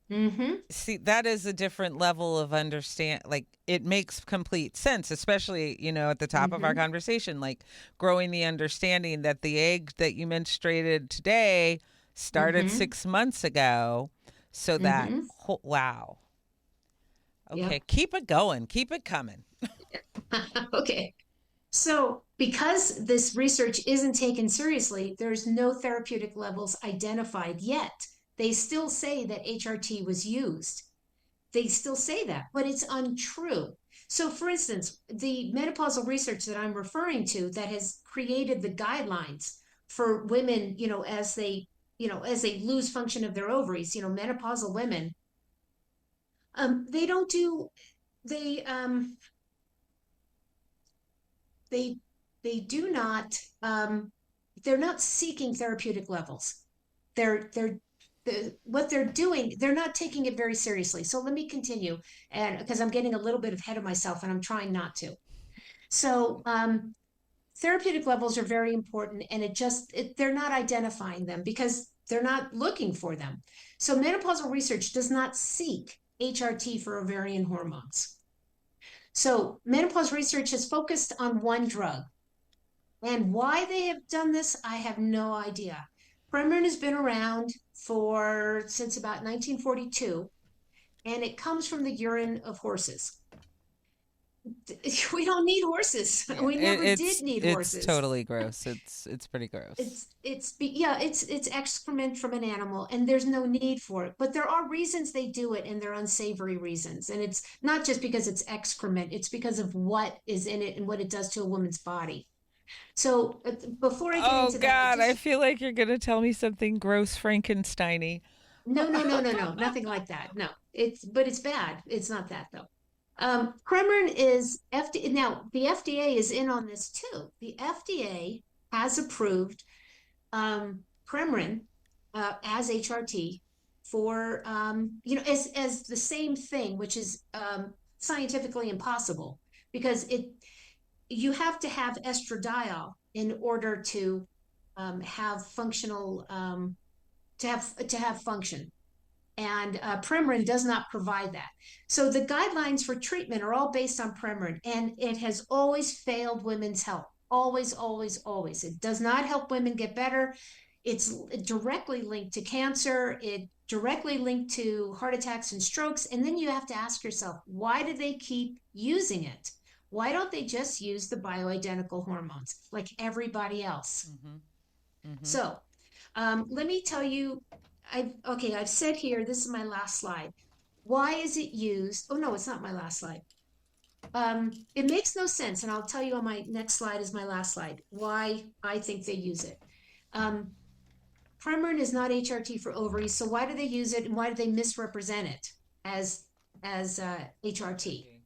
Hmm. See, that is a different level of understand, like it makes complete sense, especially at the top of our Hmm. conversation, like growing the understanding that the egg that you menstruated today started Hmm. 6 months ago, so that Hmm. wow. Okay, Yep. keep it going, keep it coming. Okay. So, because this research isn't taken seriously, there's no therapeutic levels identified yet. They still say that HRT was used. They still say that, but it's untrue. So, for instance, the menopausal research that I'm referring to that has created the guidelines for women, as they lose function of their ovaries, menopausal women, they don't do they they they do not they're not seeking therapeutic levels. They're what they're doing, they're not taking it very seriously. So let me continue, and because I'm getting a little bit ahead of myself and I'm trying not to. So therapeutic levels are very important, and they're not identifying them because they're not looking for them. So menopausal research does not seek HRT for ovarian hormones. So menopause research has focused on one drug, and why they have done this, I have no idea. Premarin has been around for since about 1942, and it comes from the urine of horses. We don't need horses. Yeah, We never did it's need it's horses. totally gross. It's pretty gross. It's excrement from an animal, and there's no need for it. But there are reasons they do it, and they're unsavory reasons. And it's not just because it's excrement; it's because of what is in it and what it does to a woman's body. So before I get Oh into that, I God, I just feel like you're gonna tell me something gross Frankensteiny. no, no, no, no, no, nothing like that. No, it's bad. It's not that though. Premarin is FDA. Now the FDA is in on this too. The FDA has approved Premarin as HRT for as the same thing, which is scientifically impossible because it you have to have estradiol in order to have functional to have function, and Premarin does not provide that. So the guidelines for treatment are all based on Premarin, and it has always failed women's health. Always, always, always. It does not help women get better. It's directly linked to cancer. It directly linked to heart attacks and strokes. And then you have to ask yourself, why do they keep using it? Why don't they just use the bioidentical hormones like everybody else? Mm-hmm. Mm-hmm. So let me tell you, I've said here, this is my last slide. Why is it used? Oh no, it's not my last slide. It makes no sense, and I'll tell you on my next slide is my last slide, why I think they use it. Um, Premarin is not HRT for ovaries, so why do they use it and why do they misrepresent it as HRT? Mm-hmm.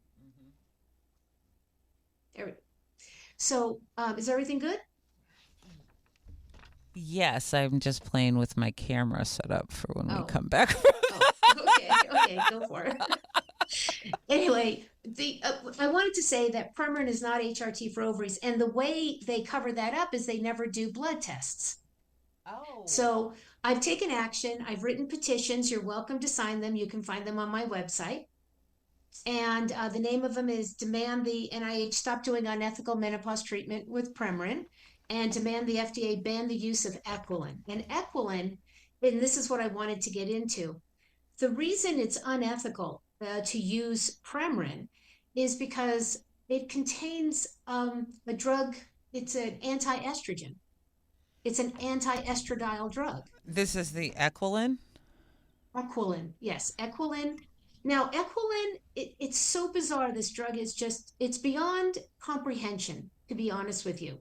So is everything good? Yes, I'm just playing with my camera set up for when we come back. Okay, go for it. Anyway, I wanted to say that Premarin is not HRT for ovaries, and the way they cover that up is they never do blood tests. Oh. So I've taken action. I've written petitions. You're welcome to sign them. You can find them on my website. And the name of them is Demand the NIH Stop Doing Unethical Menopause Treatment with Premarin, and demand the FDA ban the use of Equilin. And Equilin, and this is what I wanted to get into, the reason it's unethical to use Premarin is because it contains a drug, it's an anti-estrogen. It's an anti-estradiol drug. This is the Equilin? Equilin, yes, Equilin. Now, Equilin, it's so bizarre. This drug is just, it's beyond comprehension, to be honest with you.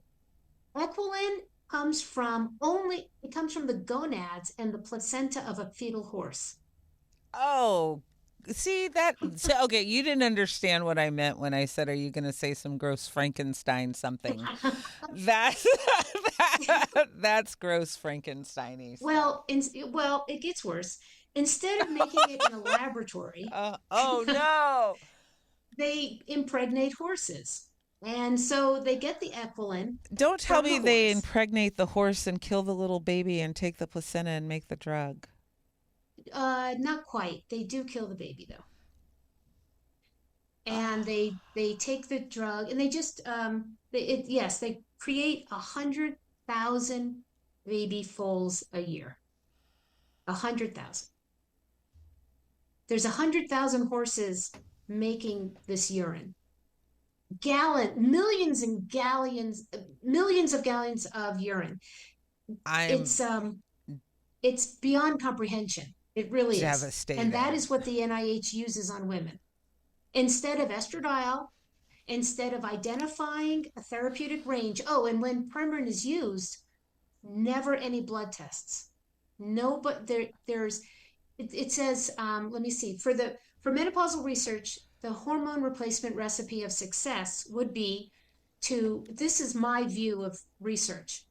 Equilin it comes from the gonads and the placenta of a fetal horse. Oh, see that? So, okay, you didn't understand what I meant when I said, "Are you going to say some gross Frankenstein something?" That's that's gross Frankenstein-y stuff. Well, it gets worse. Instead of making it in a laboratory, Oh no! they impregnate horses. And so they get the Equilin Don't tell from the me they horse. impregnate the horse and kill the little baby and take the placenta and make the drug. Not quite. They do kill the baby though. And they take the drug and they just yes, they create 100,000 baby foals a year. 100,000. There's 100,000 horses making this urine. Millions of gallons of urine. I'm It's beyond comprehension. It really is. And that devastated. is what the NIH uses on women. Instead of estradiol, instead of identifying a therapeutic range. Oh, and when Premarin is used, never any blood tests. No, but it says, let me see, for menopausal research, the hormone replacement recipe of success would be this is my view of research.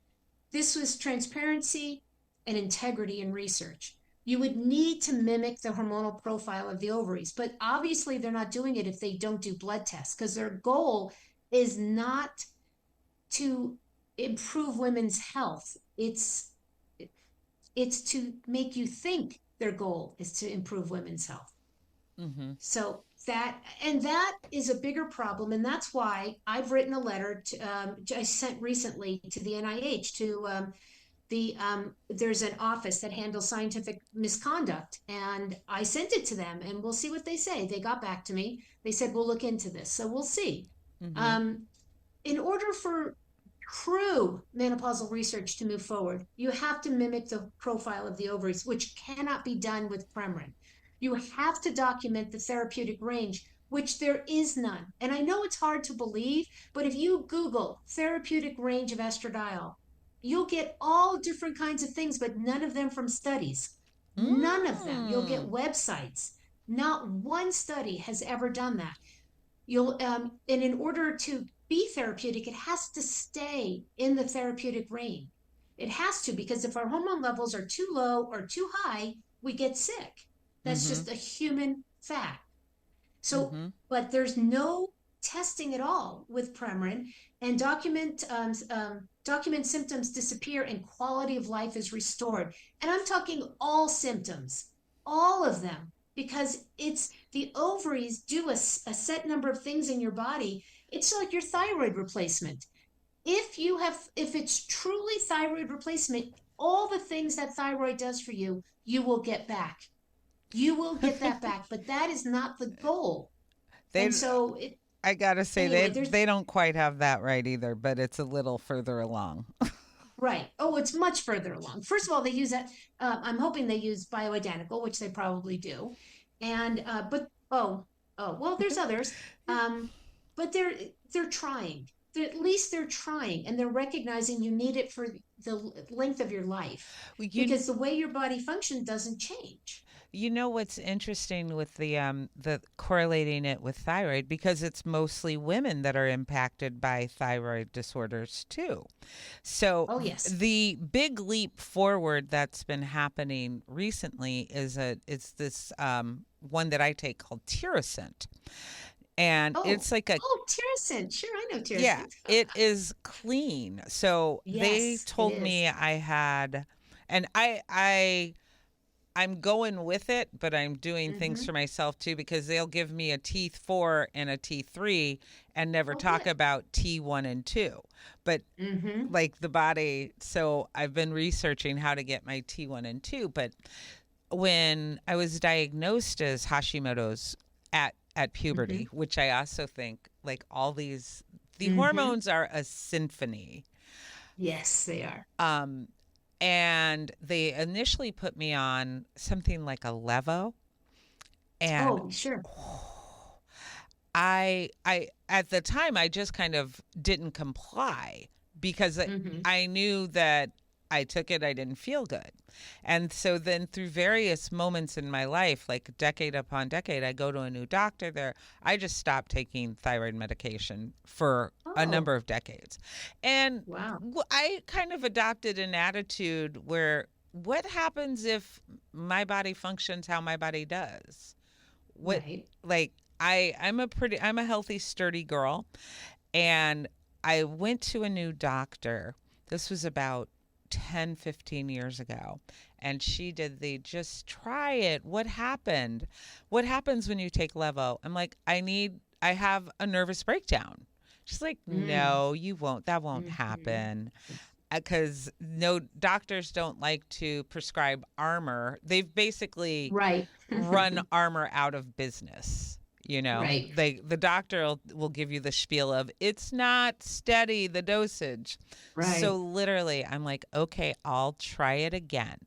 This was transparency and integrity in research. You would need to mimic the hormonal profile of the ovaries, but obviously they're not doing it if they don't do blood tests, because their goal is not to improve women's health. It's to make you think their goal is to improve women's health. Mm-hmm. So that is a bigger problem, and that's why I've written a letter I sent recently to the NIH to there's an office that handles scientific misconduct, and I sent it to them, and we'll see what they say. They got back to me. They said we'll look into this, so we'll see. Mm-hmm. In order for true menopausal research to move forward, you have to mimic the profile of the ovaries, which cannot be done with Premarin. You have to document the therapeutic range, which there is none. And I know it's hard to believe, but if you Google therapeutic range of estradiol, you'll get all different kinds of things, but none of them from studies. None of them. You'll get websites. Not one study has ever done that. And in order to be therapeutic, it has to stay in the therapeutic range. It has to, because if our hormone levels are too low or too high, we get sick. That's Mm-hmm. just a human fact. So, Mm-hmm. but there's no testing at all with Premarin, and document symptoms disappear and quality of life is restored. And I'm talking all symptoms, all of them, because it's the ovaries do a set number of things in your body. It's like your thyroid replacement. If it's truly thyroid replacement, all the things that thyroid does for you, you will get back. You will get that back, but that is not the goal. They And so I gotta say Anyway, they don't quite have that right either, but it's a little further along. right. Oh, it's much further along. First of all, they use that. I'm hoping they use bioidentical, which they probably do. And well, there's others. Um, but they're trying. At least they're trying, and they're recognizing you need it for the length of your life, Well, because the way your body functions doesn't change. you know what's interesting with the correlating it with thyroid, because it's mostly women that are impacted by thyroid disorders too. So Oh yes. the big leap forward that's been happening recently is this one that I take called Tirosint, and Oh, it's like a oh, Tirosint. Sure, I know yeah, Tirosint. it is clean. So they Yes, it told is. me I had, and I'm going with it, but I'm doing things Mm-hmm. for myself too, because they'll give me a T4 and a T3 and never Oh, talk good. about T1 and 2. But Mm-hmm. like the body, so I've been researching how to get my T1 and 2, but when I was diagnosed as Hashimoto's at Mm-hmm. puberty, which I also think like all the Mm-hmm. hormones are a symphony. Yes, they are. Um and they initially put me on something like a levo, and Oh, sure. I at the time I just kind of didn't comply because Mm-hmm. I knew that I took it, I didn't feel good. And so then through various moments in my life, like decade upon decade, I go to a new doctor there. I just stopped taking thyroid medication for a Oh, number of decades. And wow. I kind of adopted an attitude where what happens if my body functions how my body does? What, Right. like, I'm a healthy, sturdy girl, and I went to a new doctor. This was about 10, 15 years ago. And she did the just try it. What happened? What happens when you take Levo? I'm like, I have a nervous breakdown. She's like, Mm. no, you won't. That won't Mm-hmm. happen. Because no doctors don't like to prescribe armor. They've basically Right. run armor out of business. You know, Right. the doctor will give you the spiel of it's not steady, the dosage. So Right. literally, I'm like, okay, I'll try it again.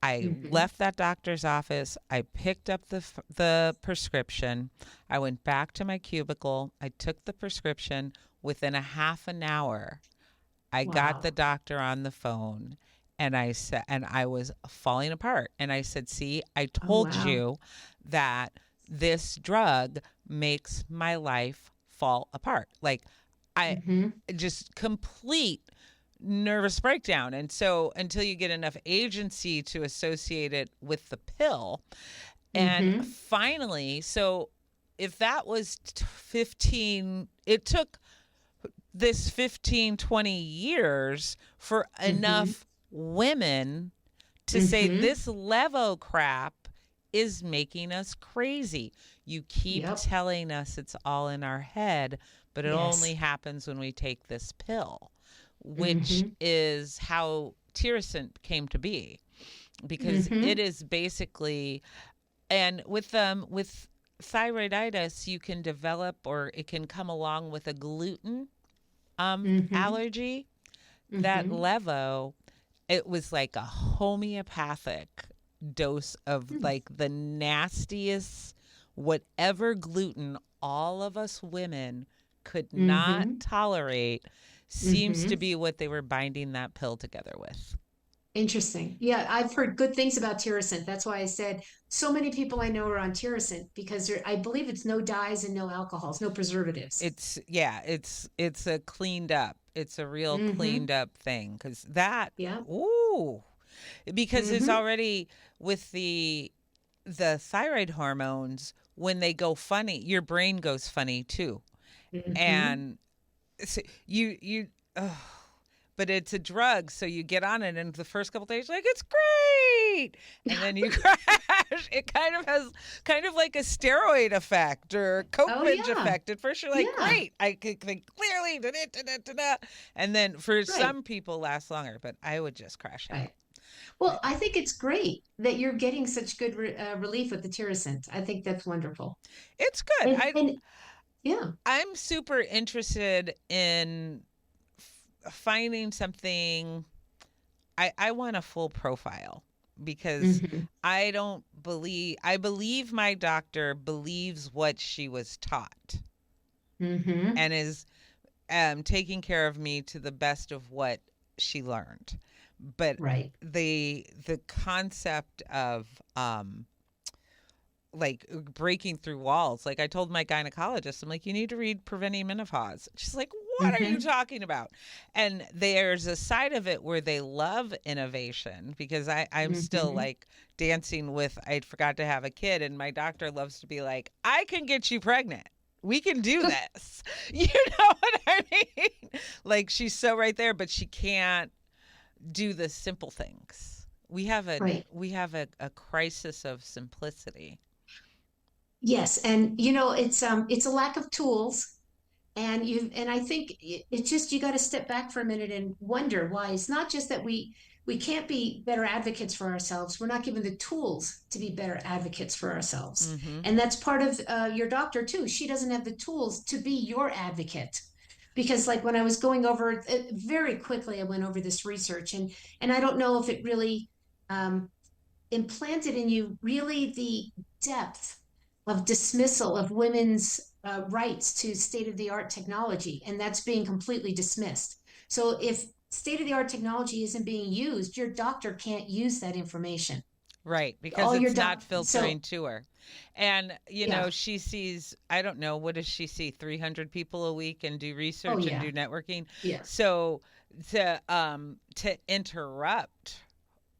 I Mm-hmm. left that doctor's office. I picked up the prescription. I went back to my cubicle. I took the prescription. Within a half an hour, I got the Wow. doctor on the phone, and I said, and I was falling apart. And I said, see, I Oh, told wow. you that this drug makes my life fall apart. Like, I Mm-hmm. just complete nervous breakdown. And so until you get enough agency to associate it with the pill, and Mm-hmm. finally, so if that was 15, it took this 15, 20 years for Mm-hmm. enough women to say Mm-hmm. this levo crap is making us crazy. You keep Yep. telling us it's all in our head, but it only Yes. happens when we take this pill, which Mm-hmm. is how Tirosint came to be, because it Mm-hmm. is basically, and with thyroiditis you can develop, or it can come along with a gluten Mm-hmm. allergy. That Mm-hmm. levo, it was like a homeopathic dose of Mm. like the nastiest, whatever gluten all of us women could not Mm-hmm. tolerate, seems to Mm-hmm. be what they were binding that pill together with. Interesting. Yeah, I've heard good things about Tirosint. That's why I said so many people I know are on Tirosint, because I believe it's no dyes and no alcohols, no preservatives. It's yeah, it's a cleaned up. It's a real Mm-hmm. cleaned up thing, cuz that, Yeah. ooh, because it's Mm-hmm. already with the thyroid hormones, when they go funny, your brain goes funny too. Mm-hmm. And you oh, but it's a drug, so you get on it, and the first couple days like it's great, and then you crash. It kind of has kind of like a steroid effect or Oh coke yeah. effect. At first you're like Yeah. great, I could think clearly, da, da, da, da, da. And then for Right. some people last longer, but I would just crash out. Right. Well, I think it's great that you're getting such good relief with the Tirosint. I think that's wonderful. It's good. And Yeah. I'm super interested in finding something. I want a full profile because Mm-hmm. I believe my doctor believes what she was taught Mm-hmm. and is taking care of me to the best of what she learned. But Right. the concept of like breaking through walls. Like I told my gynecologist, I'm like, you need to read Preventing Menopause. She's like, what are you Mm-hmm. talking about? And there's a side of it where they love innovation because I'm still Mm-hmm. like dancing with I forgot to have a kid, and my doctor loves to be like, I can get you pregnant. We can do this. You know what I mean? Like she's so right there, but she can't do the simple things. Right. We have a crisis of simplicity. Yes, and it's a lack of tools, and I think it's just you got to step back for a minute and wonder why. It's not just that we can't be better advocates for ourselves. We're not given the tools to be better advocates for ourselves, Mm-hmm. and that's part of your doctor too. She doesn't have the tools to be your advocate. Because like when I was going over very quickly, I went over this research, and I don't know if it really um, implanted in you really the depth of dismissal of women's rights to state of the art technology, and that's being completely dismissed. So if state of the art technology isn't being used, your doctor can't use that information. Right, because All your it's not so filtering to her. And, yeah. she sees, I don't know, what does she see? 300 people a week and do Oh research and yeah. do networking. Yeah. So to interrupt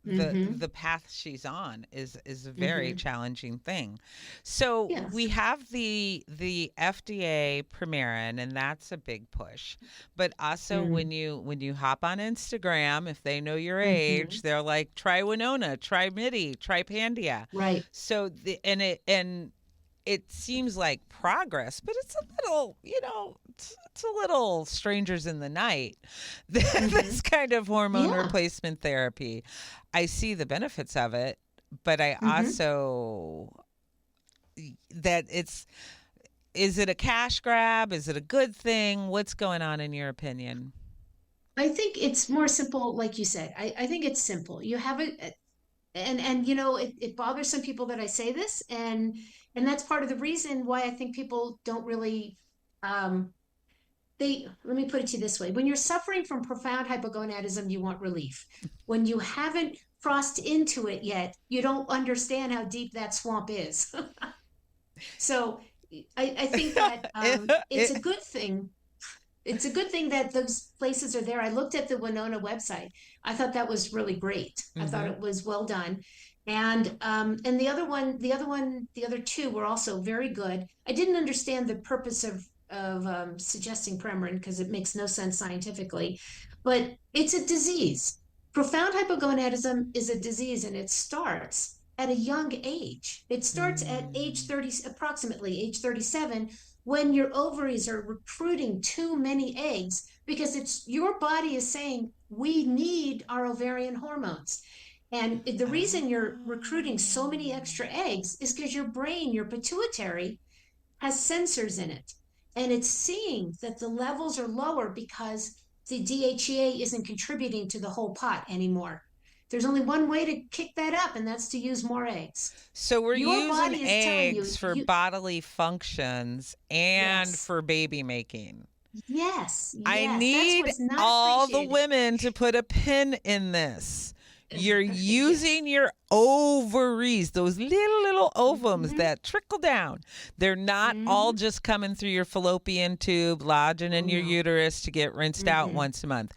Mm-hmm. the path she's on is a very Mm-hmm. challenging thing. So Yeah. we have the FDA Premarin, and that's a big push. But also Mm-hmm. when you hop on Instagram, if they know your Mm-hmm. age, they're like try Winona, try Midi, try Pandia. Right. So it seems like progress, but it's a little, it's a little strangers in the night. Mm-hmm. This kind of hormone Yeah. replacement therapy. I see the benefits of it, but I Mm-hmm. also that it's is it a cash grab? Is it a good thing? What's going on in your opinion? I think it's more simple, like you said. I think it's simple. You have a and it bothers some people that I say this, and that's part of the reason why I think people don't really um they let me put it to you this way. When you're suffering from profound hypogonadism, you want relief. When you haven't crossed into it yet, you don't understand how deep that swamp is. So I think that it, it's a it, good thing. It's a good thing that those places are there. I looked at the Winona website. I thought that was really great. I thought mm-hmm. it was well done. And the other two were also very good. I didn't understand the purpose of suggesting Premarin because it makes no sense scientifically, but it's a disease. Profound hypogonadism is a disease, and it starts at a young age. It starts at age Mm. 30, approximately age 37, when your ovaries are recruiting too many eggs because it's your body is saying we need our ovarian hormones. And the reason you're recruiting so many extra eggs is because your brain, your pituitary, has sensors in it. And it's seeing that the levels are lower because the DHEA isn't contributing to the whole pot anymore. There's only one way to kick that up, and that's to use more eggs. So we're Your using body is telling eggs you, for bodily functions and yes, for baby making. yes, I yes. That's need what's not all the appreciated. women to put a pin in this. You're Yes. using your ovaries, those little ovums Mm-hmm. that trickle down. They're not all Mm-hmm. just coming through your fallopian tube, lodging in Oh your no. uterus to get rinsed out Mm-hmm. once a month.